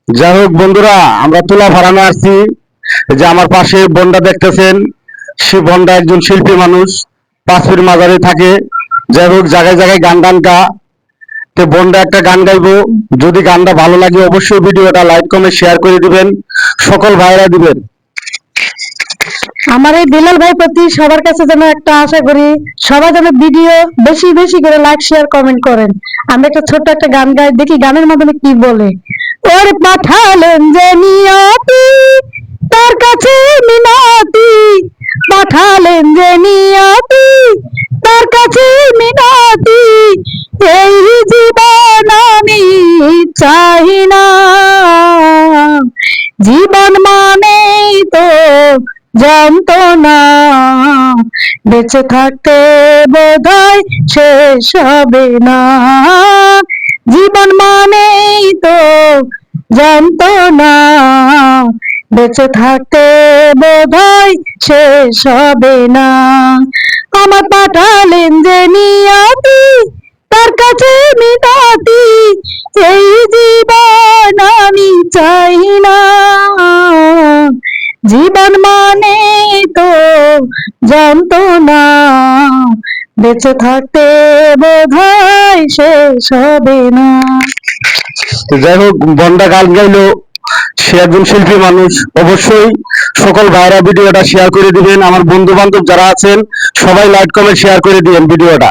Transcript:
যাই হোক বন্ধুরা, আমরা তুলা ফারামে আসছি। যে আমার পাশে বোনটা দেখতেছেন, সে বোনটা একজন শিল্পী মানুষ, পাঁচপির মাজারে থাকে। যাই হোক, জায়গায় জায়গায় গান টান গা। তো বোনটা একটা গান গাইবো। যদি গানটা ভালো লাগে অবশ্যই ভিডিওটা লাইক কমেন্ট শেয়ার করে দিবেন, সকল ভাইরা দিবেন। আমার এই বেলাল ভাই প্রতি সবার কাছে যেন একটা আশা করি, সবাই যেন ভিডিও বেশি বেশি করে লাইক শেয়ার কমেন্ট করেন। আমরা একটা ছোট্ট একটা গান গাই, দেখি গানের মাধ্যমে কি বলে। ওর পাঠালেন যে নিয়তি, তার কাছে মিনতি, পাঠালেন যে নিয়তি, তার কাছে মিনতি, এই জীবন আমি চাই না, জীবন মানেই তো যন্ত্রণা, বেঁচে থাকতে বোধহয় শেষ হবে না, জীবন মানেই তো যন্ত্রণা, বেঁচে থাকতে বোধহয় শেষ হবে না। আমার পাঠালেন যে নিয়তি, তার কাছে মিনতি, এই জীবন আমি চাই না, জীবন মানে তো যন্ত্রণা, বেঁচে থাকতে বোধহয় শেষ হবে না। যাই হোক, বোনটা গান গাইলো, সে একজন শিল্পী মানুষ। অবশ্যই সকল ভাইরা ভিডিওটা শেয়ার করে দিবেন। আমার বন্ধু বান্ধব যারা আছেন সবাই লাইক কমেন্ট শেয়ার করে দিবেন ভিডিওটা।